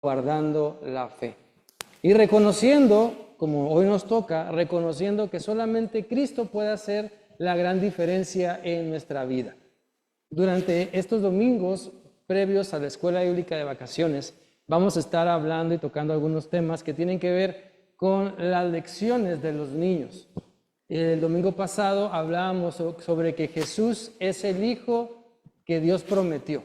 guardando la fe. Y reconociendo, como hoy nos toca, reconociendo que solamente Cristo puede hacer la gran diferencia en nuestra vida. Durante estos domingos previos a la Escuela Bíblica de Vacaciones, vamos a estar hablando y tocando algunos temas que tienen que ver con las lecciones de los niños. El domingo pasado hablábamos sobre que Jesús es el Hijo que Dios prometió.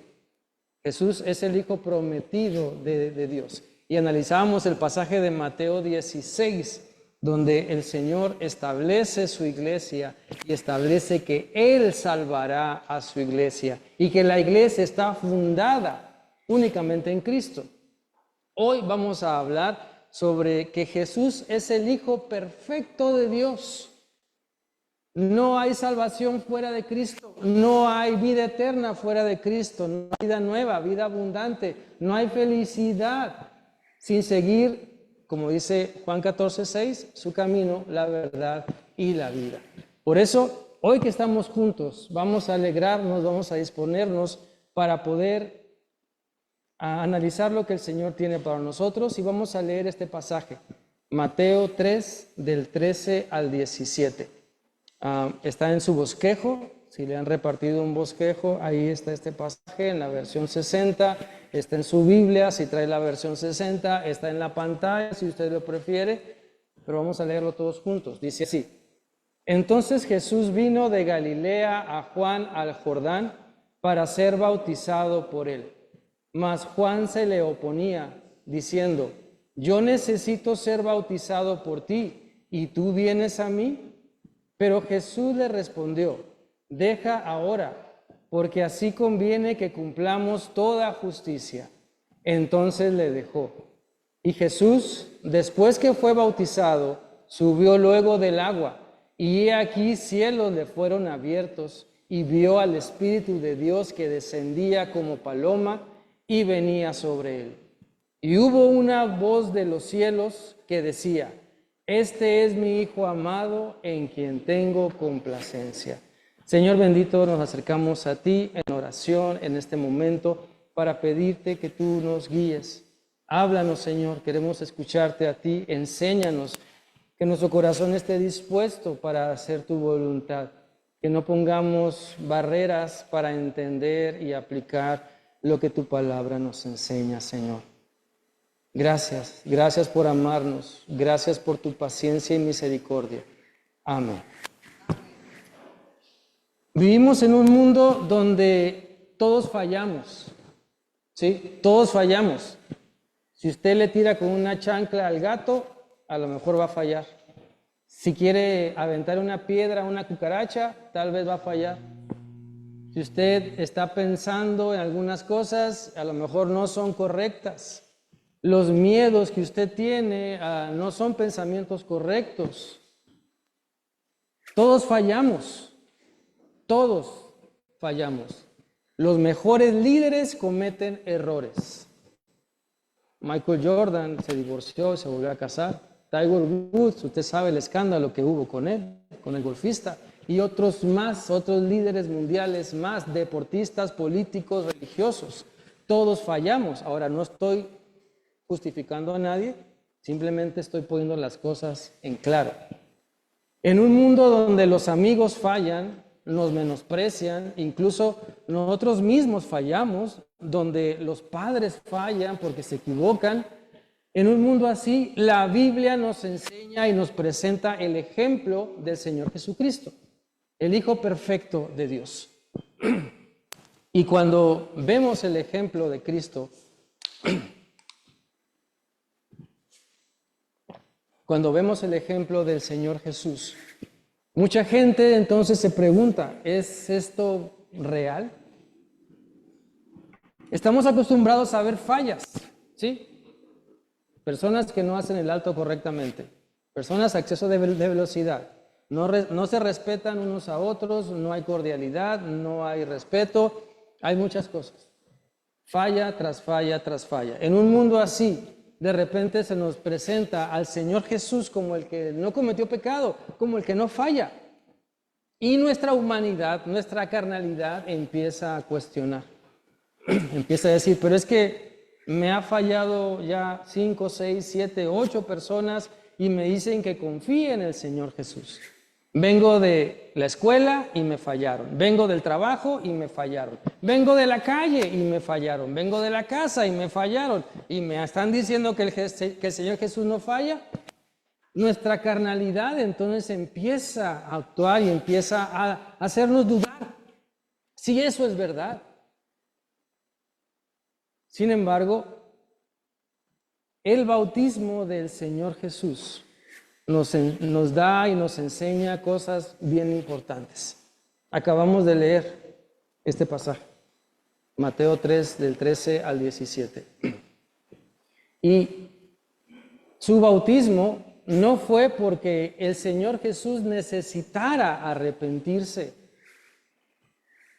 Jesús es el Hijo prometido de Dios. Y analizábamos el pasaje de Mateo 16, donde el Señor establece su iglesia y establece que Él salvará a su iglesia y que la iglesia está fundada únicamente en Cristo. Hoy vamos a hablar sobre que Jesús es el Hijo perfecto de Dios. No hay salvación fuera de Cristo, no hay vida eterna fuera de Cristo, no hay vida nueva, vida abundante, no hay felicidad sin seguir, como dice Juan 14:6, su camino, la verdad y la vida. Por eso, hoy que estamos juntos, vamos a alegrarnos, vamos a disponernos para poder analizar lo que el Señor tiene para nosotros y vamos a leer este pasaje, Mateo 3, del 13 al 17. Está en su bosquejo, si le han repartido un bosquejo, ahí está este pasaje en la versión 60, está en su Biblia, si trae la versión 60, está en la pantalla, si usted lo prefiere, pero vamos a leerlo todos juntos. Dice así: Entonces Jesús vino de Galilea a Juan al Jordán para ser bautizado por él. Mas Juan se le oponía, diciendo: Yo necesito ser bautizado por ti, ¿y tú vienes a mí? Pero Jesús le respondió: Deja ahora, porque así conviene que cumplamos toda justicia. Entonces le dejó. Y Jesús, después que fue bautizado, subió luego del agua, y he aquí cielos le fueron abiertos, y vio al Espíritu de Dios que descendía como paloma y venía sobre él. Y hubo una voz de los cielos que decía: Este es mi Hijo amado, en quien tengo complacencia. Señor bendito, nos acercamos a ti en oración en este momento para pedirte que tú nos guíes. Háblanos, Señor, queremos escucharte a ti, enséñanos, que nuestro corazón esté dispuesto para hacer tu voluntad, que no pongamos barreras para entender y aplicar lo que tu palabra nos enseña, Señor. Gracias, gracias por amarnos, gracias por tu paciencia y misericordia. Amén. Vivimos en un mundo donde todos fallamos, ¿sí? Todos fallamos. Si usted le tira con una chancla al gato, a lo mejor va a fallar. Si quiere aventar una piedra a una cucaracha, tal vez va a fallar. Si usted está pensando en algunas cosas, a lo mejor no son correctas. Los miedos que usted tiene no son pensamientos correctos. Todos fallamos. Todos fallamos. Los mejores líderes cometen errores. Michael Jordan se divorció, se volvió a casar. Tiger Woods, usted sabe el escándalo que hubo con él, con el golfista. Y otros más, otros líderes mundiales más, deportistas, políticos, religiosos. Todos fallamos. Ahora, no estoy justificando a nadie, simplemente estoy poniendo las cosas en claro. En un mundo donde los amigos fallan, nos menosprecian, incluso nosotros mismos fallamos, donde los padres fallan porque se equivocan, en un mundo así, la Biblia nos enseña y nos presenta el ejemplo del Señor Jesucristo, el Hijo perfecto de Dios. Y cuando vemos el ejemplo de Cristo, cuando vemos el ejemplo del Señor Jesús, mucha gente entonces se pregunta, ¿es esto real? Estamos acostumbrados a ver fallas, ¿sí? Personas que no hacen el alto correctamente, personas a exceso de velocidad, no se respetan unos a otros, no hay cordialidad, no hay respeto, hay muchas cosas. Falla tras falla tras falla. En un mundo así, de repente se nos presenta al Señor Jesús como el que no cometió pecado, como el que no falla. Y nuestra humanidad, nuestra carnalidad empieza a cuestionar. Empieza a decir, pero es que Me ha fallado ya 5, 6, 7, 8 personas y me dicen que confíe en el Señor Jesús. Vengo de la escuela y me fallaron. Vengo del trabajo y me fallaron. Vengo de la calle y me fallaron. Vengo de la casa y me fallaron. Y me están diciendo que el Señor Jesús no falla. Nuestra carnalidad entonces empieza a actuar y empieza a hacernos dudar si eso es verdad. Sin embargo, el bautismo del Señor Jesús nos da y nos enseña cosas bien importantes. Acabamos de leer este pasaje, Mateo 3, del 13 al 17. Y su bautismo no fue porque el Señor Jesús necesitara arrepentirse.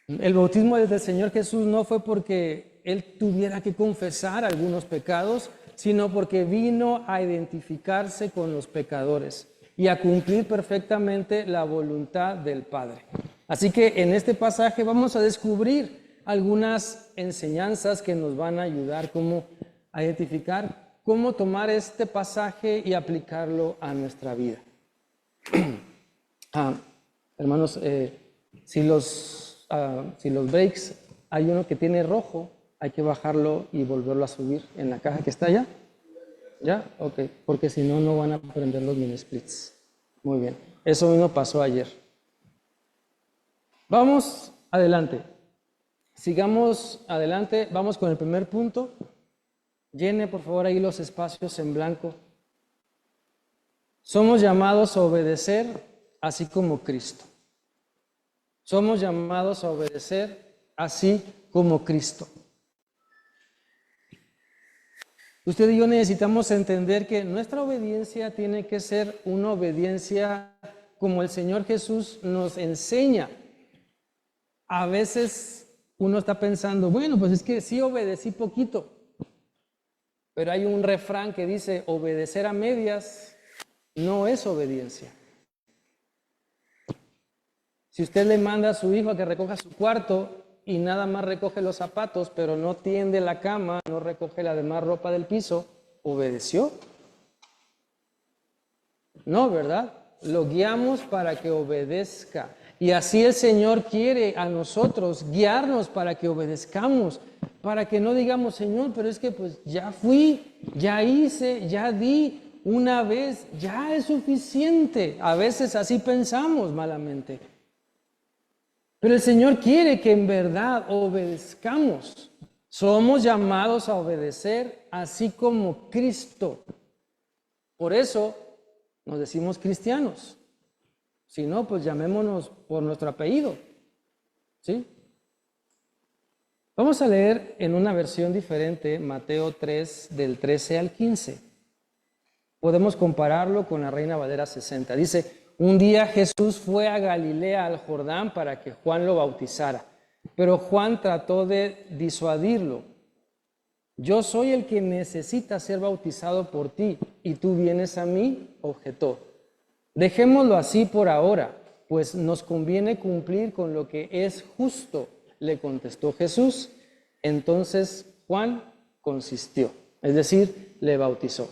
El bautismo del Señor Jesús no fue porque Él tuviera que confesar algunos pecados, sino porque vino a identificarse con los pecadores y a cumplir perfectamente la voluntad del Padre. Así que en este pasaje vamos a descubrir algunas enseñanzas que nos van a ayudar a identificar cómo tomar este pasaje y aplicarlo a nuestra vida. Hermanos, si los breaks, hay uno que tiene rojo, hay que bajarlo y volverlo a subir en la caja que está allá. ¿Ya? Ok, porque si no, no van a prender los mini splits. Muy bien, eso mismo pasó ayer. Vamos adelante. Sigamos adelante, vamos con el primer punto. Llene por favor ahí los espacios en blanco. Somos llamados a obedecer así como Cristo. Somos llamados a obedecer así como Cristo. Usted y yo necesitamos entender que nuestra obediencia tiene que ser una obediencia como el Señor Jesús nos enseña. A veces uno está pensando, bueno, pues es que sí obedecí poquito. Pero hay un refrán que dice, obedecer a medias no es obediencia. Si usted le manda a su hijo a que recoja su cuarto y nada más recoge los zapatos, pero no tiende la cama, no recoge la demás ropa del piso, ¿obedeció? No, ¿verdad? Lo guiamos para que obedezca. Y así el Señor quiere a nosotros guiarnos para que obedezcamos, para que no digamos, Señor, pero es que pues ya fui, ya hice, ya di una vez, ya es suficiente. A veces así pensamos malamente. Pero el Señor quiere que en verdad obedezcamos. Somos llamados a obedecer así como Cristo. Por eso nos decimos cristianos. Si no, pues llamémonos por nuestro apellido. ¿Sí? Vamos a leer en una versión diferente Mateo 3 del 13 al 15. Podemos compararlo con la Reina Valera 60. Dice, un día Jesús fue a Galilea, al Jordán, para que Juan lo bautizara. Pero Juan trató de disuadirlo. Yo soy el que necesita ser bautizado por ti, y tú vienes a mí, objetó. Dejémoslo así por ahora, pues nos conviene cumplir con lo que es justo, le contestó Jesús. Entonces Juan consistió, es decir, le bautizó.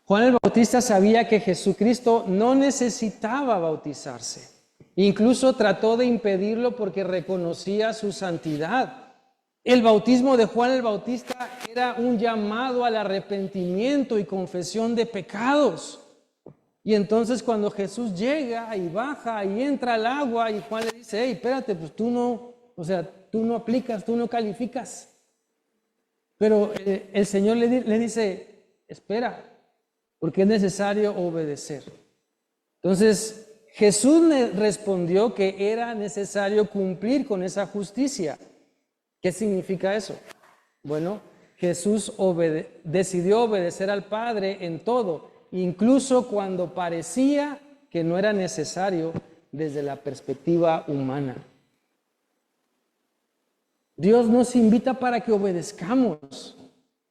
Juan el Bautista sabía que Jesucristo no necesitaba bautizarse. Incluso trató de impedirlo porque reconocía su santidad. El bautismo de Juan el Bautista era un llamado al arrepentimiento y confesión de pecados. Y entonces cuando Jesús llega y baja y entra al agua y Juan le dice, hey, espérate, pues tú no aplicas, tú no calificas. Pero el Señor le dice, espera, porque es necesario obedecer. Entonces Jesús le respondió que era necesario cumplir con esa justicia. ¿Qué significa eso? Bueno, Jesús decidió obedecer al Padre en todo, incluso cuando parecía que no era necesario desde la perspectiva humana. Dios nos invita para que obedezcamos,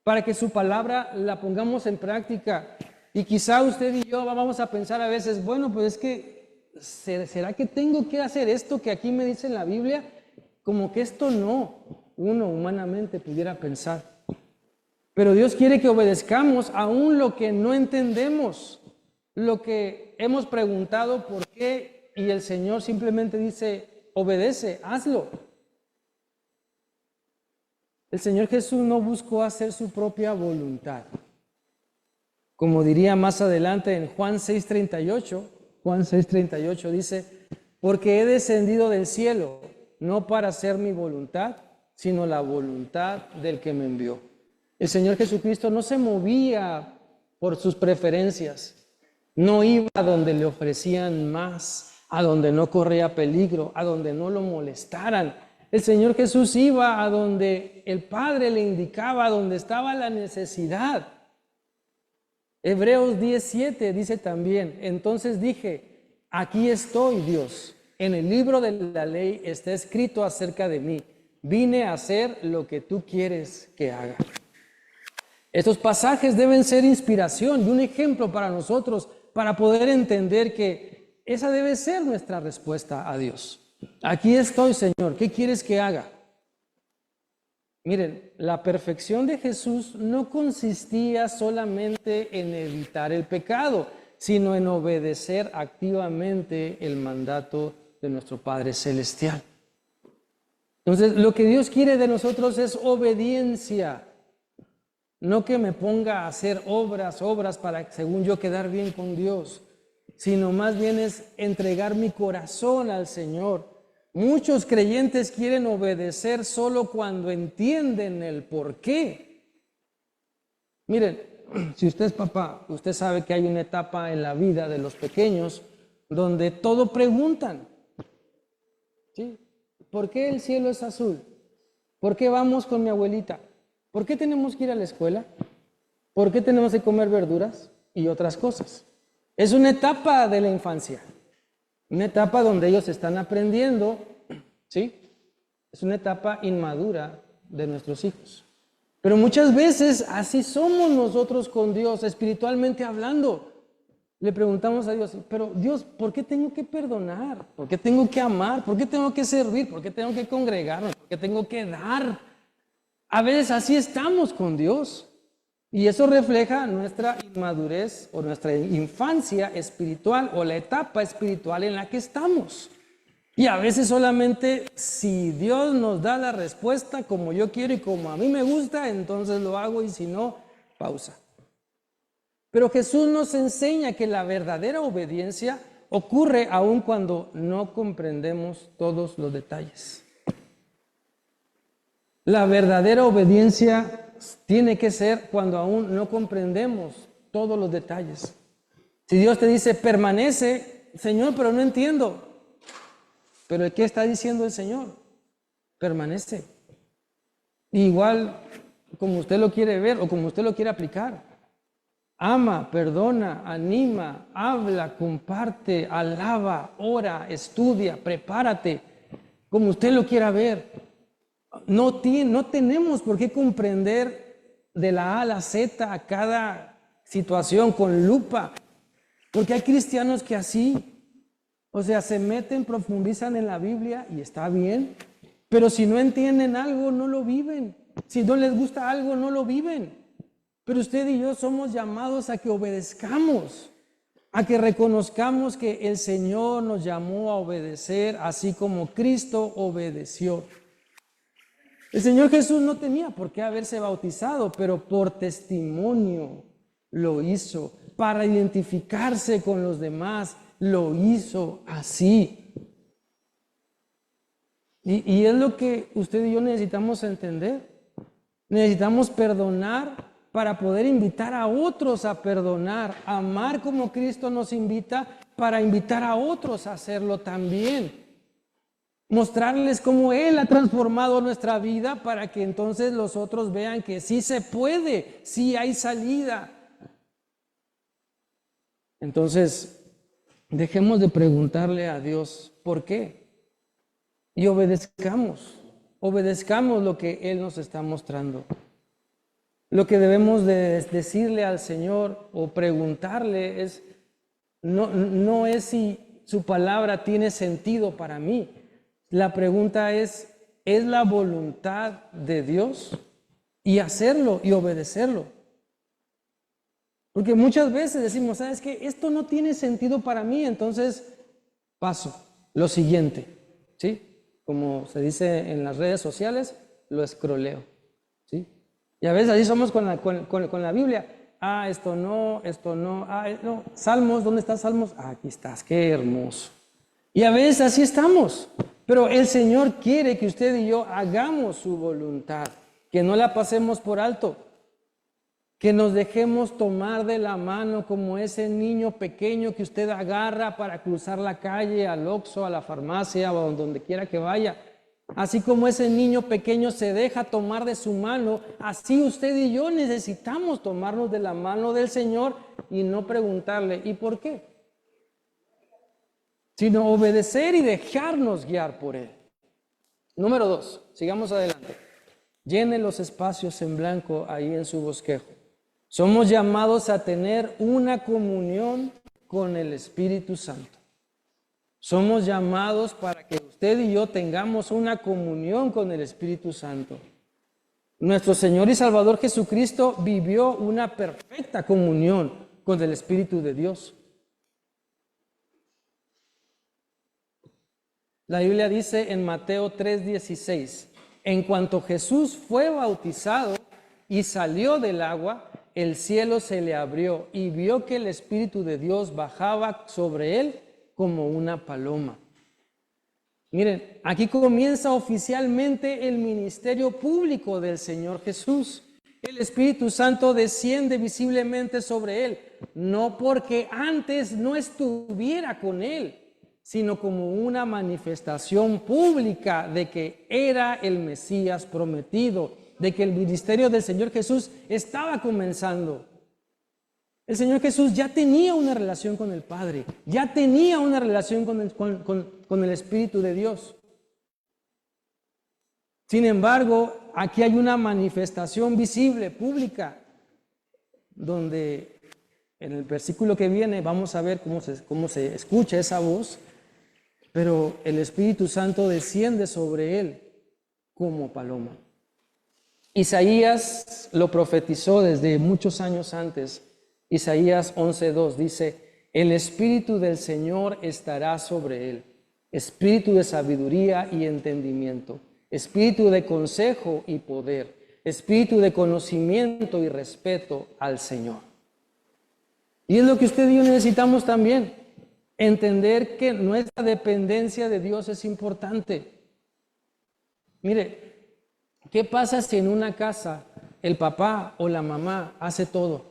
para que su palabra la pongamos en práctica. Y quizá usted y yo vamos a pensar a veces, bueno, pues es que, ¿será que tengo que hacer esto que aquí me dice en la Biblia? Como que esto no, uno humanamente pudiera pensar. Pero Dios quiere que obedezcamos aún lo que no entendemos, lo que hemos preguntado por qué, y el Señor simplemente dice, obedece, hazlo. El Señor Jesús no buscó hacer su propia voluntad. Como diría más adelante en Juan 6:38 dice, porque he descendido del cielo, no para hacer mi voluntad, sino la voluntad del que me envió. El Señor Jesucristo no se movía por sus preferencias, no iba a donde le ofrecían más, a donde no corría peligro, a donde no lo molestaran. El Señor Jesús iba a donde el Padre le indicaba, a donde estaba la necesidad. Hebreos 10:7 dice también, entonces dije, aquí estoy, Dios, en el libro de la ley está escrito acerca de mí, vine a hacer lo que tú quieres que haga. Estos pasajes deben ser inspiración y un ejemplo para nosotros para poder entender que esa debe ser nuestra respuesta a Dios. Aquí estoy, Señor, ¿qué quieres que haga? Miren, la perfección de Jesús no consistía solamente en evitar el pecado, sino en obedecer activamente el mandato de nuestro Padre Celestial. Entonces, lo que Dios quiere de nosotros es obediencia. No que me ponga a hacer obras para, según yo, quedar bien con Dios, sino más bien es entregar mi corazón al Señor. Muchos creyentes quieren obedecer solo cuando entienden el por qué. Miren, si usted es papá, usted sabe que hay una etapa en la vida de los pequeños donde todo preguntan. ¿Sí? ¿Por qué el cielo es azul? ¿Por qué vamos con mi abuelita? ¿Por qué tenemos que ir a la escuela? ¿Por qué tenemos que comer verduras? Y otras cosas. Es una etapa de la infancia. Una etapa donde ellos están aprendiendo, ¿sí? Es una etapa inmadura de nuestros hijos. Pero muchas veces así somos nosotros con Dios, espiritualmente hablando. Le preguntamos a Dios, pero Dios, ¿por qué tengo que perdonar? ¿Por qué tengo que amar? ¿Por qué tengo que servir? ¿Por qué tengo que congregarme? ¿Por qué tengo que dar? A veces así estamos con Dios. Y eso refleja nuestra inmadurez o nuestra infancia espiritual o la etapa espiritual en la que estamos. Y a veces solamente si Dios nos da la respuesta como yo quiero y como a mí me gusta, entonces lo hago y si no, pausa. Pero Jesús nos enseña que la verdadera obediencia ocurre aun cuando no comprendemos todos los detalles. La verdadera obediencia tiene que ser cuando aún no comprendemos todos los detalles. Si Dios te dice, permanece, Señor, pero no entiendo. Pero ¿qué está diciendo el Señor? Permanece. Igual como usted lo quiere ver o como usted lo quiere aplicar. Ama, perdona, anima, habla, comparte, alaba, ora, estudia, prepárate, como usted lo quiera ver. No tenemos por qué comprender de la A a la Z a cada situación con lupa, porque hay cristianos que así, o sea, se meten, profundizan en la Biblia y está bien, pero si no entienden algo, no lo viven. Si no les gusta algo, no lo viven. Pero usted y yo somos llamados a que obedezcamos, a que reconozcamos que el Señor nos llamó a obedecer, así como Cristo obedeció. El Señor Jesús no tenía por qué haberse bautizado, pero por testimonio lo hizo. Para identificarse con los demás, lo hizo así. Y es lo que usted y yo necesitamos entender. Necesitamos perdonar para poder invitar a otros a perdonar. Amar como Cristo nos invita para invitar a otros a hacerlo también. Mostrarles cómo Él ha transformado nuestra vida para que entonces los otros vean que sí se puede, sí hay salida. Entonces, dejemos de preguntarle a Dios ¿por qué? Y obedezcamos lo que Él nos está mostrando. Lo que debemos de decirle al Señor o preguntarle es, no es si su palabra tiene sentido para mí. La pregunta es la voluntad de Dios? y hacerlo y obedecerlo. Porque muchas veces decimos, ¿sabes qué? Esto no tiene sentido para mí, entonces paso. Lo siguiente, ¿sí? Como se dice en las redes sociales, lo escroleo, ¿sí? Y a veces así somos con la Biblia. Ah, esto no, no. Salmos, ¿dónde está Salmos? Ah, aquí estás, qué hermoso. Y a veces así estamos. Pero el Señor quiere que usted y yo hagamos su voluntad, que no la pasemos por alto, que nos dejemos tomar de la mano como ese niño pequeño que usted agarra para cruzar la calle, al Oxxo, a la farmacia o donde quiera que vaya. Así como ese niño pequeño se deja tomar de su mano, así usted y yo necesitamos tomarnos de la mano del Señor y no preguntarle, ¿y por qué? Sino obedecer y dejarnos guiar por Él. Número 2, sigamos adelante. Llene los espacios en blanco ahí en su bosquejo. Somos llamados a tener una comunión con el Espíritu Santo. Somos llamados para que usted y yo tengamos una comunión con el Espíritu Santo. Nuestro Señor y Salvador Jesucristo vivió una perfecta comunión con el Espíritu de Dios. La Biblia dice en Mateo 3:16, en cuanto Jesús fue bautizado y salió del agua, el cielo se le abrió y vio que el Espíritu de Dios bajaba sobre él como una paloma. Miren, aquí comienza oficialmente el ministerio público del Señor Jesús. El Espíritu Santo desciende visiblemente sobre él, no porque antes no estuviera con él, sino como una manifestación pública de que era el Mesías prometido, de que el ministerio del Señor Jesús estaba comenzando. El Señor Jesús ya tenía una relación con el Padre, ya tenía una relación con el Espíritu de Dios. Sin embargo, aquí hay una manifestación visible, pública, donde en el versículo que viene vamos a ver cómo se escucha esa voz, pero el Espíritu Santo desciende sobre él como paloma. Isaías lo profetizó desde muchos años antes. Isaías 11:2 dice, el Espíritu del Señor estará sobre él, espíritu de sabiduría y entendimiento, espíritu de consejo y poder, espíritu de conocimiento y respeto al Señor. Y es lo que usted y yo necesitamos también, entender que nuestra dependencia de Dios es importante. Mire, ¿qué pasa si en una casa el papá o la mamá hace todo?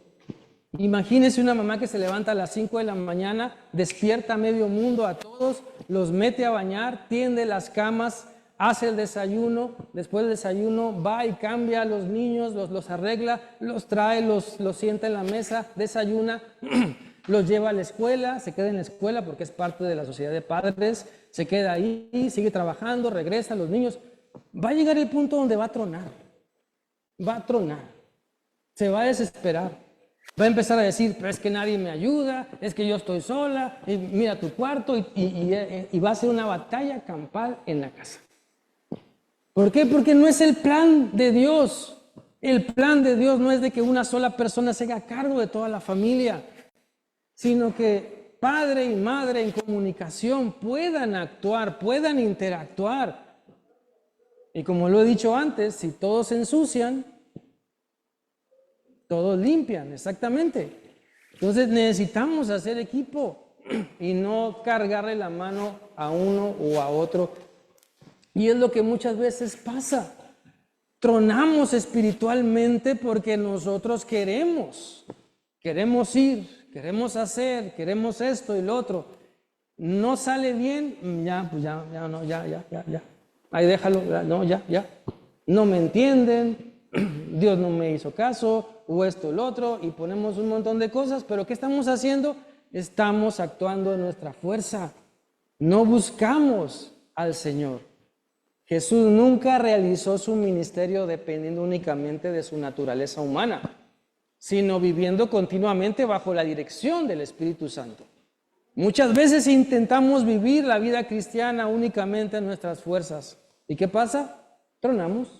Imagínese una mamá que se levanta a las 5 de la mañana, despierta a medio mundo a todos, los mete a bañar, tiende las camas, hace el desayuno, después del desayuno va y cambia a los niños, los arregla, los trae, los sienta en la mesa, desayuna, los lleva a la escuela, se queda en la escuela porque es parte de la sociedad de padres, se queda ahí, sigue trabajando, regresa a los niños. Va a llegar el punto donde va a tronar, se va a desesperar. Va a empezar a decir, pero es que nadie me ayuda, es que yo estoy sola, y mira tu cuarto, y va a ser una batalla campal en la casa. ¿Por qué? Porque no es el plan de Dios. El plan de Dios no es de que una sola persona se haga cargo de toda la familia, sino que padre y madre en comunicación puedan actuar, puedan interactuar. Y como lo he dicho antes, si todos se ensucian, todos limpian, exactamente. Entonces necesitamos hacer equipo y no cargarle la mano a uno o a otro. Y es lo que muchas veces pasa. Tronamos espiritualmente porque nosotros queremos ir, queremos hacer, queremos esto y lo otro. No sale bien, ya. Ahí déjalo, no, ya. No me entienden, Dios no me hizo caso, o esto o lo otro, y ponemos un montón de cosas, pero ¿qué estamos haciendo? Estamos actuando en nuestra fuerza. No buscamos al Señor. Jesús nunca realizó su ministerio dependiendo únicamente de su naturaleza humana, sino viviendo continuamente bajo la dirección del Espíritu Santo. Muchas veces intentamos vivir la vida cristiana únicamente en nuestras fuerzas. ¿Y qué pasa? Tronamos.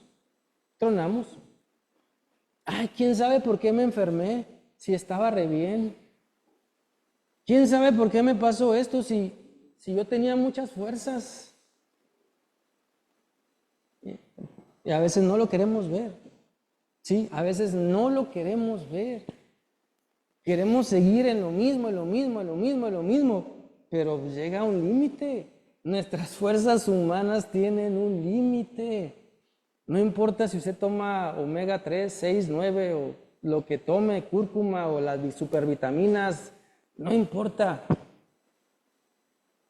Ay, ¿quién sabe por qué me enfermé? Si estaba re bien. ¿Quién sabe por qué me pasó esto si yo tenía muchas fuerzas? Y a veces no lo queremos ver. Sí, a veces no lo queremos ver. Queremos seguir en lo mismo, en lo mismo, en lo mismo, en lo mismo, pero llega un límite. Nuestras fuerzas humanas tienen un límite. No importa si usted toma omega 3, 6, 9 o lo que tome, cúrcuma o las supervitaminas, no importa.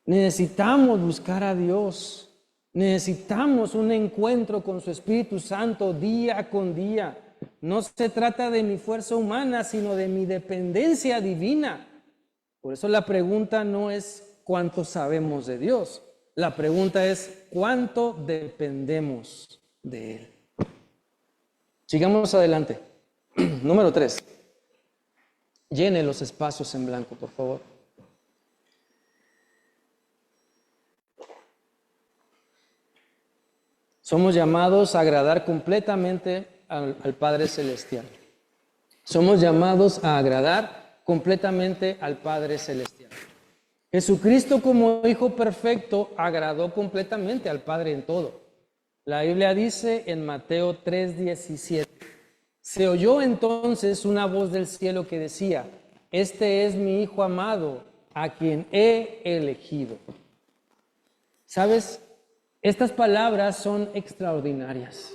Necesitamos buscar a Dios. Necesitamos un encuentro con su Espíritu Santo día con día. No se trata de mi fuerza humana, sino de mi dependencia divina. Por eso la pregunta no es cuánto sabemos de Dios. La pregunta es cuánto dependemos de Él. Sigamos adelante. Número 3. Llene los espacios en blanco, por favor. Somos llamados a agradar completamente al Padre Celestial. Somos llamados a agradar completamente al Padre Celestial. Jesucristo como Hijo perfecto agradó completamente al Padre en todo. La Biblia dice en Mateo 3:17, se oyó entonces una voz del cielo que decía, este es mi Hijo amado, a quien he elegido. ¿Sabes? Estas palabras son extraordinarias.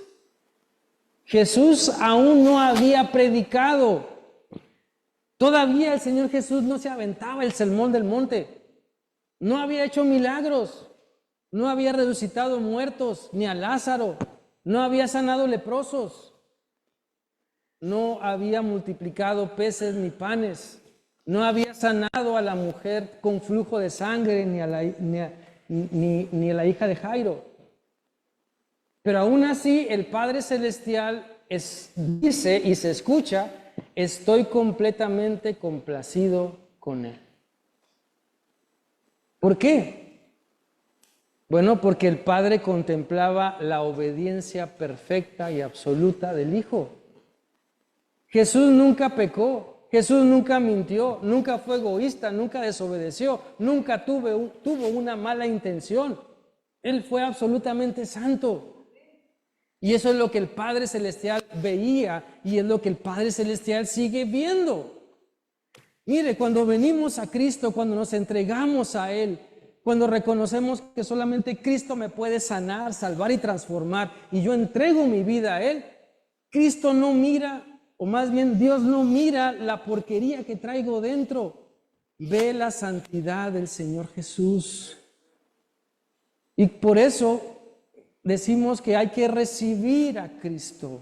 Jesús aún no había predicado. Todavía el Señor Jesús no se aventaba el sermón del monte. No había hecho milagros. No había resucitado muertos, ni a Lázaro. No había sanado leprosos. No había multiplicado peces ni panes. No había sanado a la mujer con flujo de sangre, ni a la hija de Jairo. Pero aún así el Padre Celestial dice y se escucha, estoy completamente complacido con Él. ¿Por qué? Bueno, porque el Padre contemplaba la obediencia perfecta y absoluta del Hijo. Jesús nunca pecó. Jesús nunca mintió, nunca fue egoísta, nunca desobedeció, nunca tuvo una mala intención. Él fue absolutamente santo. Y eso es lo que el Padre Celestial veía y es lo que el Padre Celestial sigue viendo. Mire, cuando venimos a Cristo, cuando nos entregamos a Él, cuando reconocemos que solamente Cristo me puede sanar, salvar y transformar, y yo entrego mi vida a Él, Cristo no mira, o más bien Dios no mira la porquería que traigo dentro, ve la santidad del Señor Jesús. Y por eso decimos que hay que recibir a Cristo,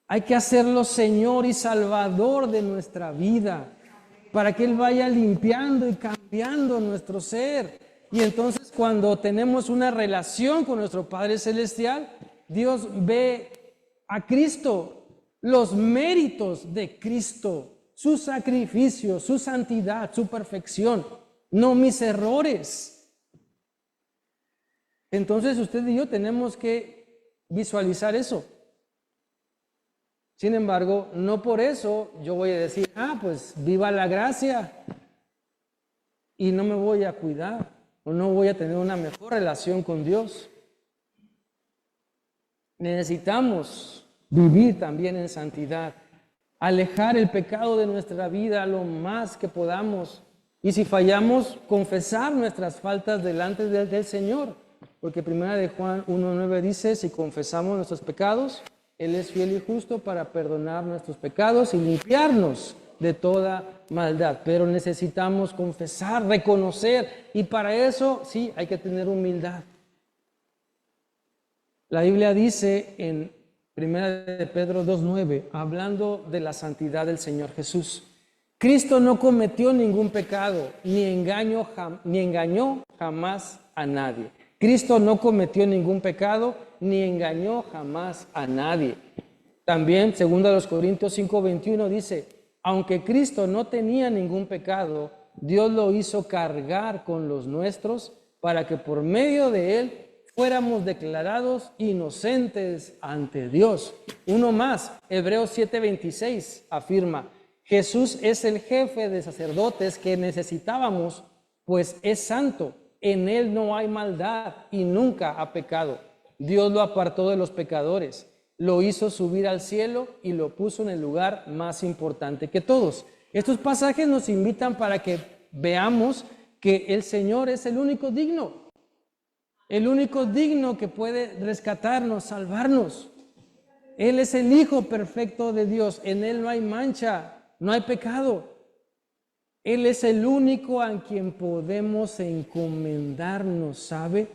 hay que hacerlo Señor y Salvador de nuestra vida, para que Él vaya limpiando y cambiando nuestro ser. Y entonces cuando tenemos una relación con nuestro Padre Celestial, Dios ve a Cristo, los méritos de Cristo, su sacrificio, su santidad, su perfección, no mis errores. Entonces usted y yo tenemos que visualizar eso. Sin embargo, no por eso yo voy a decir, pues viva la gracia y no me voy a cuidar o no voy a tener una mejor relación con Dios. Necesitamos vivir también en santidad, alejar el pecado de nuestra vida lo más que podamos y si fallamos, confesar nuestras faltas delante del Señor, porque 1 Juan 1:9 dice, si confesamos nuestros pecados, Él es fiel y justo para perdonar nuestros pecados y limpiarnos de toda maldad. Pero necesitamos confesar, reconocer, y para eso sí hay que tener humildad. La Biblia dice en 1 Pedro 2:9, hablando de la santidad del Señor Jesús, Cristo no cometió ningún pecado, ni engañó jamás a nadie. Cristo no cometió ningún pecado, ni engañó jamás a nadie. También, 2 Corintios 5:21 dice, aunque Cristo no tenía ningún pecado, Dios lo hizo cargar con los nuestros para que por medio de Él fuéramos declarados inocentes ante Dios. Uno más, Hebreos 7:26 afirma: Jesús es el jefe de sacerdotes que necesitábamos, pues es santo, en él no hay maldad y nunca ha pecado. Dios lo apartó de los pecadores, lo hizo subir al cielo y lo puso en el lugar más importante que todos. Estos pasajes nos invitan para que veamos que el Señor es el único digno que puede rescatarnos, salvarnos. Él es el Hijo perfecto de Dios, en Él no hay mancha, no hay pecado. Él es el único a quien podemos encomendarnos, ¿sabe?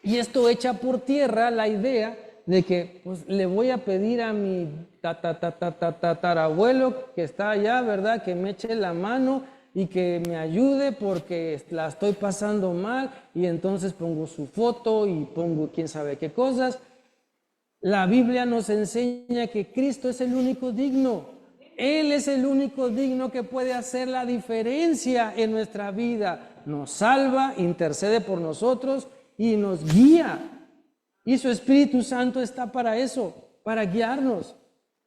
Y esto echa por tierra la idea de que pues, le voy a pedir a mi tatarabuelo que está allá, ¿verdad? Que me eche la mano y que me ayude porque la estoy pasando mal, y entonces pongo su foto y pongo quién sabe qué cosas. La Biblia nos enseña que Cristo es el único digno. Él es el único digno que puede hacer la diferencia en nuestra vida. Nos salva, intercede por nosotros y nos guía. Y su Espíritu Santo está para eso, para guiarnos.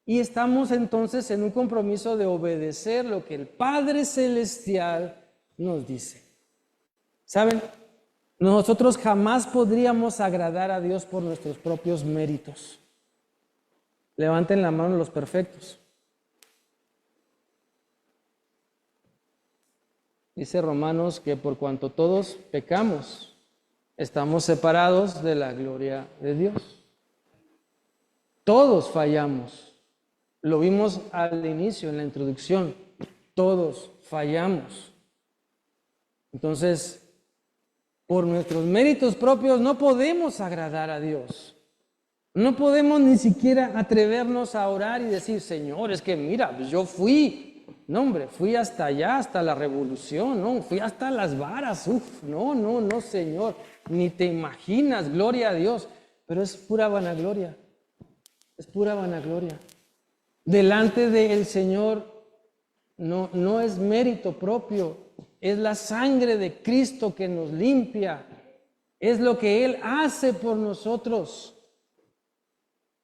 Y estamos entonces en un compromiso de obedecer lo que el Padre Celestial nos dice. ¿Saben? Nosotros jamás podríamos agradar a Dios por nuestros propios méritos. Levanten la mano los perfectos. Dice Romanos que por cuanto todos pecamos, estamos separados de la gloria de Dios. Todos fallamos. Lo vimos al inicio, en la introducción. Todos fallamos. Entonces, por nuestros méritos propios no podemos agradar a Dios. No podemos ni siquiera atrevernos a orar y decir: Señor, es que mira, pues yo fui. No, hombre, fui hasta allá, hasta la revolución, no, fui hasta las varas. No, Señor, ni te imaginas, gloria a Dios. Pero es pura vanagloria. Es pura vanagloria. Delante del Señor no es mérito propio, es la sangre de Cristo que nos limpia, es lo que Él hace por nosotros.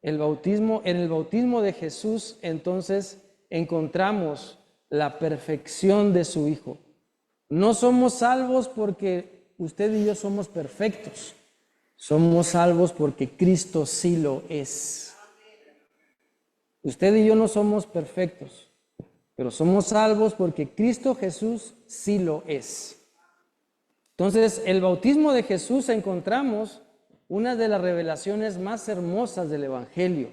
En el bautismo de Jesús, entonces, encontramos la perfección de su Hijo. No somos salvos porque usted y yo somos perfectos, somos salvos porque Cristo sí lo es. Usted y yo no somos perfectos, pero somos salvos porque Cristo Jesús sí lo es. Entonces, el bautismo de Jesús encontramos una de las revelaciones más hermosas del Evangelio.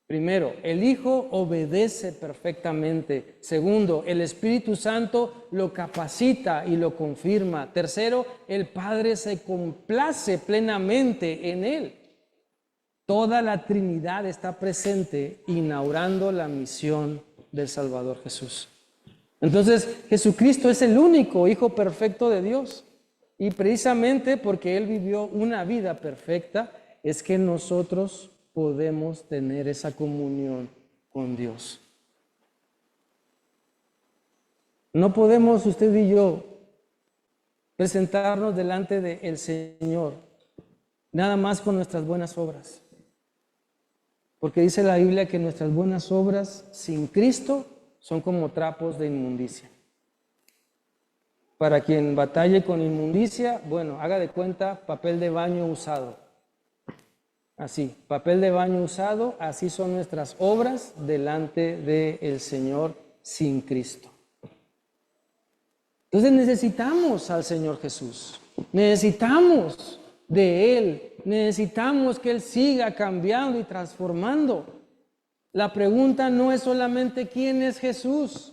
Primero, el Hijo obedece perfectamente. Segundo, el Espíritu Santo lo capacita y lo confirma. Tercero, el Padre se complace plenamente en Él. Toda la Trinidad está presente inaugurando la misión del Salvador Jesús. Entonces, Jesucristo es el único Hijo perfecto de Dios. Y precisamente porque Él vivió una vida perfecta, es que nosotros podemos tener esa comunión con Dios. No podemos usted y yo presentarnos delante del Señor nada más con nuestras buenas obras. Porque dice la Biblia que nuestras buenas obras sin Cristo son como trapos de inmundicia. Para quien batalle con inmundicia, bueno, haga de cuenta papel de baño usado. Así, papel de baño usado, así son nuestras obras delante del Señor sin Cristo. Entonces necesitamos al Señor Jesús, necesitamos de Él, necesitamos que Él siga cambiando y transformando. La pregunta no es solamente quién es Jesús,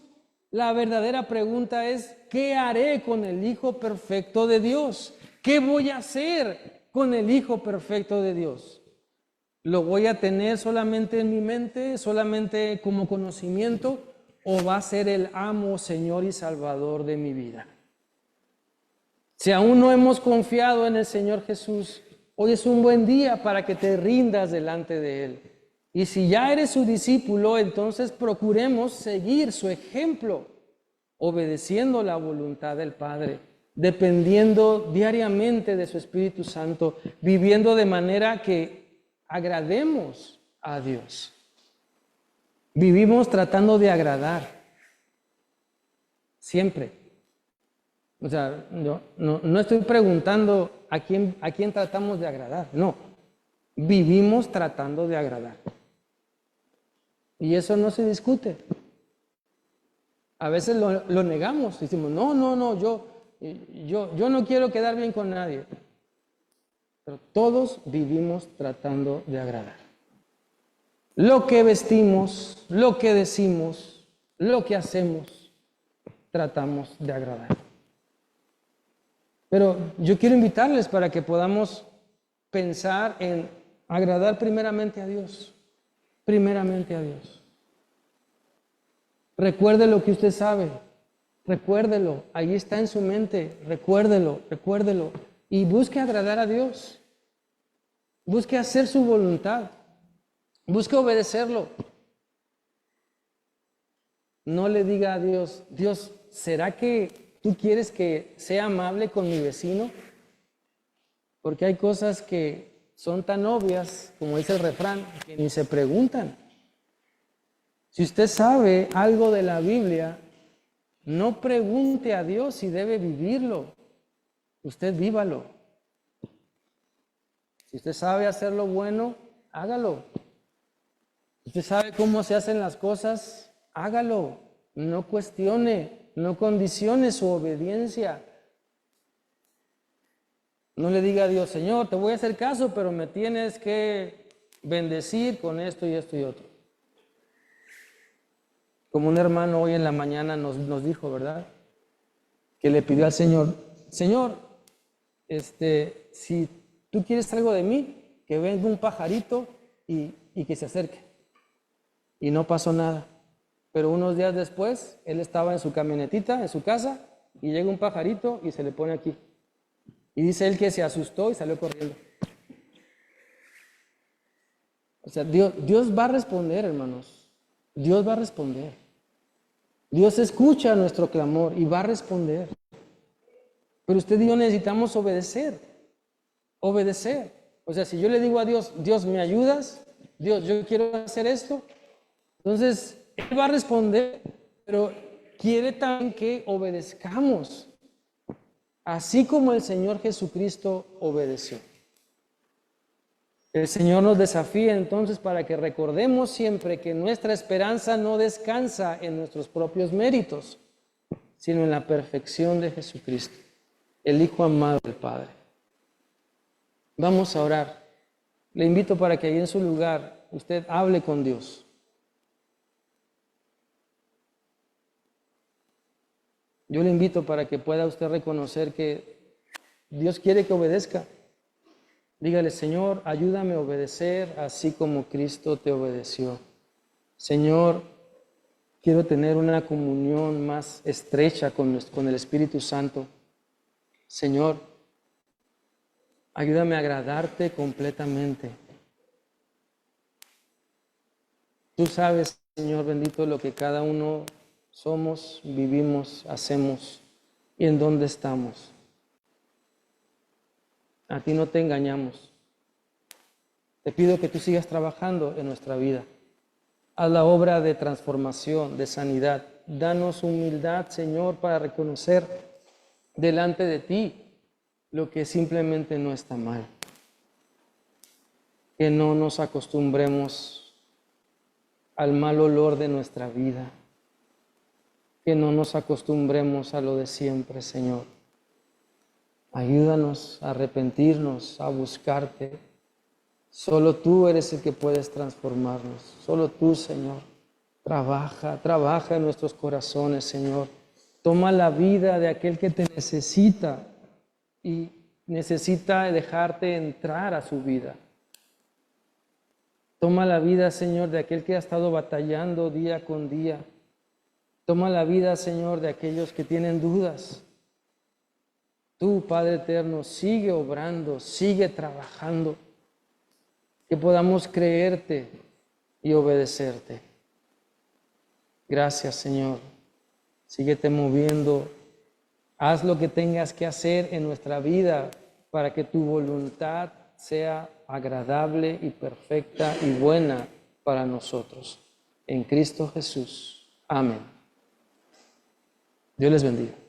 la verdadera pregunta es ¿qué haré con el Hijo perfecto de Dios? ¿Qué voy a hacer con el Hijo perfecto de Dios? ¿Lo voy a tener solamente en mi mente, solamente como conocimiento, o va a ser el amo, Señor y Salvador de mi vida? Si aún no hemos confiado en el Señor Jesús, hoy es un buen día para que te rindas delante de Él. Y si ya eres su discípulo, entonces procuremos seguir su ejemplo, obedeciendo la voluntad del Padre. dependiendo diariamente de su Espíritu Santo, viviendo de manera que agrademos a Dios. Vivimos tratando de agradar, siempre. O sea, no estoy preguntando a quién tratamos de agradar, no. Vivimos tratando de agradar. Y eso no se discute. A veces lo negamos, decimos, no, yo no quiero quedar bien con nadie. Pero todos vivimos tratando de agradar. Lo que vestimos, lo que decimos, lo que hacemos, tratamos de agradar. Pero yo quiero invitarles para que podamos pensar en agradar primeramente a Dios. Primeramente a Dios. Recuerde lo que usted sabe. Recuérdelo. Ahí está en su mente. Recuérdelo. Y busque agradar a Dios. Busque hacer su voluntad. Busque obedecerlo. No le diga a Dios, Dios, ¿será que tú quieres que sea amable con mi vecino? Porque hay cosas que son tan obvias, como dice el refrán, que ni se preguntan. Si usted sabe algo de la Biblia, no pregunte a Dios si debe vivirlo. Usted vívalo. Si usted sabe hacer lo bueno, hágalo. Si usted sabe cómo se hacen las cosas, hágalo. No cuestione, no condicione su obediencia. No le diga a Dios, Señor, te voy a hacer caso, pero me tienes que bendecir con esto y esto y otro. Como un hermano hoy en la mañana nos dijo, ¿verdad? Que le pidió al Señor, Señor, si tú quieres algo de mí, que venga un pajarito y que se acerque. Y no pasó nada. Pero unos días después, él estaba en su camionetita, en su casa, y llega un pajarito y se le pone aquí. Y dice él que se asustó y salió corriendo. O sea, Dios va a responder, hermanos. Dios va a responder. Dios escucha nuestro clamor y va a responder. Pero usted y yo necesitamos obedecer. Obedecer. O sea, si yo le digo a Dios, Dios, ¿me ayudas? Dios, yo quiero hacer esto. Entonces, Él va a responder, pero quiere también que obedezcamos. Así como el Señor Jesucristo obedeció. El Señor nos desafía entonces para que recordemos siempre que nuestra esperanza no descansa en nuestros propios méritos, sino en la perfección de Jesucristo, el Hijo amado del Padre. Vamos a orar. Le invito para que ahí en su lugar usted hable con Dios. Yo le invito para que pueda usted reconocer que Dios quiere que obedezca. Dígale, Señor, ayúdame a obedecer así como Cristo te obedeció. Señor, quiero tener una comunión más estrecha con el Espíritu Santo. Señor, ayúdame a agradarte completamente. Tú sabes, Señor bendito, lo que cada uno somos, vivimos, hacemos y en dónde estamos. A ti no te engañamos. Te pido que tú sigas trabajando en nuestra vida. Haz la obra de transformación, de sanidad. Danos humildad, Señor, para reconocer delante de ti lo que simplemente no está mal. Que no nos acostumbremos al mal olor de nuestra vida. Que no nos acostumbremos a lo de siempre, Señor. Ayúdanos a arrepentirnos, a buscarte. Solo tú eres el que puedes transformarnos. Solo tú, Señor. Trabaja en nuestros corazones, Señor. Toma la vida de aquel que te necesita y necesita dejarte entrar a su vida. Toma la vida, Señor, de aquel que ha estado batallando día con día. Toma la vida, Señor, de aquellos que tienen dudas. Tú, Padre eterno, sigue obrando, sigue trabajando. Que podamos creerte y obedecerte. Gracias, Señor. Síguete moviendo Haz lo que tengas que hacer en nuestra vida para que tu voluntad sea agradable y perfecta y buena para nosotros. En Cristo Jesús. Amén. Dios les bendiga.